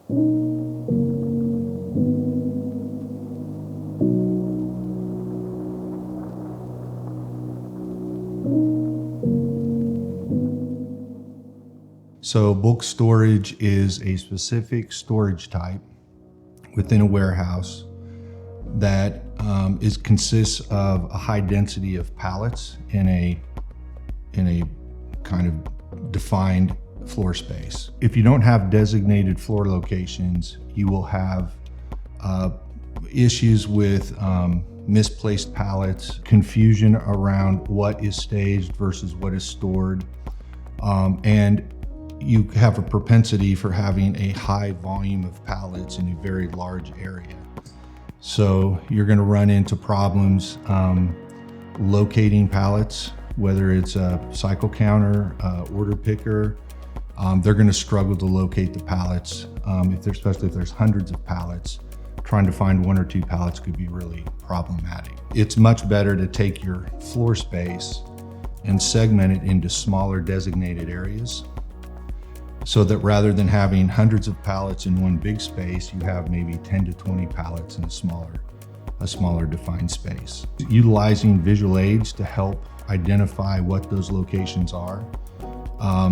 So bulk storage is a specific storage type within a warehouse that consists of a high density of pallets in a kind of defined floor space. If you don't have designated floor locations, you will have issues with misplaced pallets, confusion around what is staged versus what is stored, and you have a propensity for having a high volume of pallets in a very large area. So you're going to run into problems locating pallets, whether it's a cycle counter, order picker. They're going to struggle to locate the pallets, especially if there's hundreds of pallets. Trying to find one or two pallets could be really problematic. It's much better to take your floor space and segment it into smaller designated areas, so that rather than having hundreds of pallets in one big space, you have maybe 10 to 20 pallets in a smaller defined space. Utilizing visual aids to help identify what those locations are.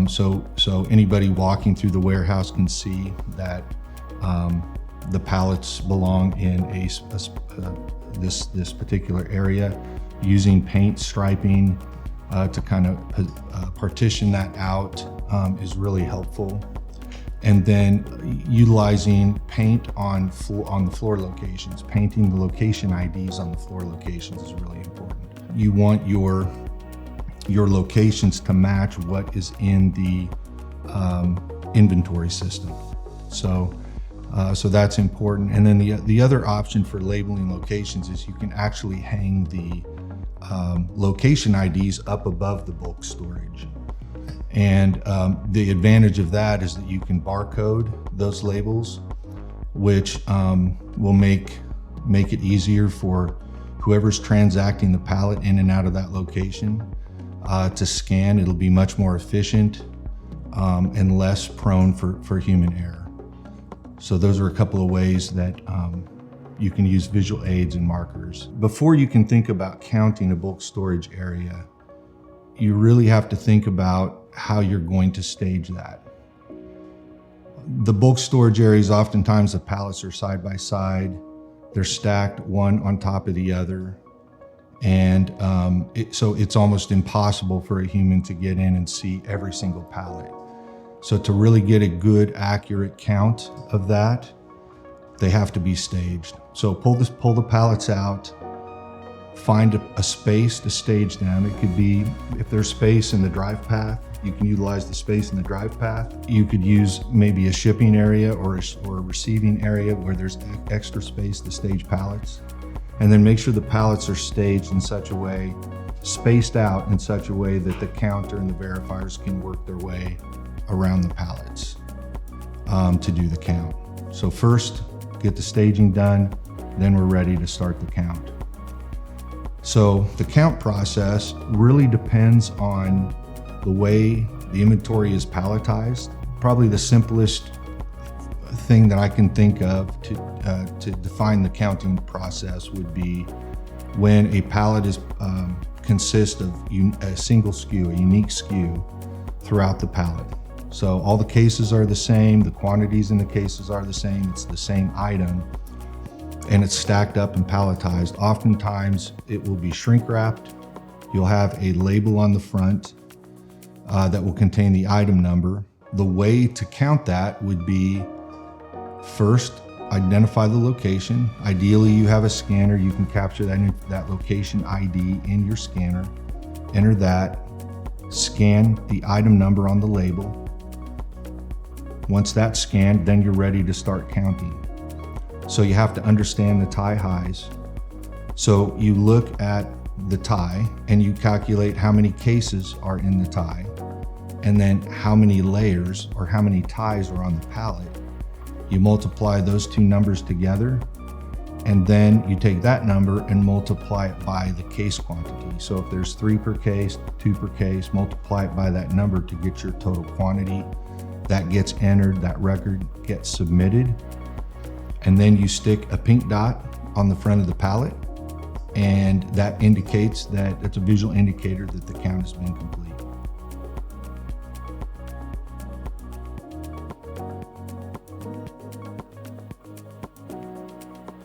So anybody walking through the warehouse can see that the pallets belong in this particular area. Using paint striping to kind of partition that out is really helpful. And then utilizing paint on the floor locations, painting the location IDs on the floor locations is really important. You want your locations to match what is in the inventory system. So that's important. And then the other option for labeling locations is you can actually hang the location IDs up above the bulk storage. And the advantage of that is that you can barcode those labels, which will make it easier for whoever's transacting the pallet in and out of that location to scan. It'll be much more efficient and less prone for human error. So those are a couple of ways that you can use visual aids and markers. Before you can think about counting a bulk storage area, you really have to think about how you're going to stage that. The bulk storage areas, oftentimes the pallets are side by side. They're stacked one on top of the other. And so it's almost impossible for a human to get in and see every single pallet. So to really get a good, accurate count of that, they have to be staged. So pull the pallets out, find a space to stage them. It could be, if there's space in the drive path, you can utilize the space in the drive path. You could use maybe a shipping area or a receiving area where there's extra space to stage pallets. And then make sure the pallets are staged in such a way, spaced out in such a way that the counter and the verifiers can work their way around the pallets to do the count. So first, get the staging done, then we're ready to start the count. So the count process really depends on the way the inventory is palletized. Probably the simplest thing that I can think of to define the counting process would be when a pallet consists of a single SKU, a unique SKU throughout the pallet. So all the cases are the same, the quantities in the cases are the same, it's the same item, and it's stacked up and palletized. Oftentimes it will be shrink wrapped. You'll have a label on the front that will contain the item number. The way to count that would be, first, identify the location. Ideally, you have a scanner. You can capture that location ID in your scanner. Enter that, scan the item number on the label. Once that's scanned, then you're ready to start counting. So you have to understand the tie highs. So you look at the tie and you calculate how many cases are in the tie, and then how many layers or how many ties are on the pallet. You multiply those two numbers together, and then you take that number and multiply it by the case quantity. So if there's 3 per case, 2 per case, multiply it by that number to get your total quantity. that gets entered, that record gets submitted, and then you stick a pink dot on the front of the pallet, and that indicates that it's a visual indicator that the count has been complete.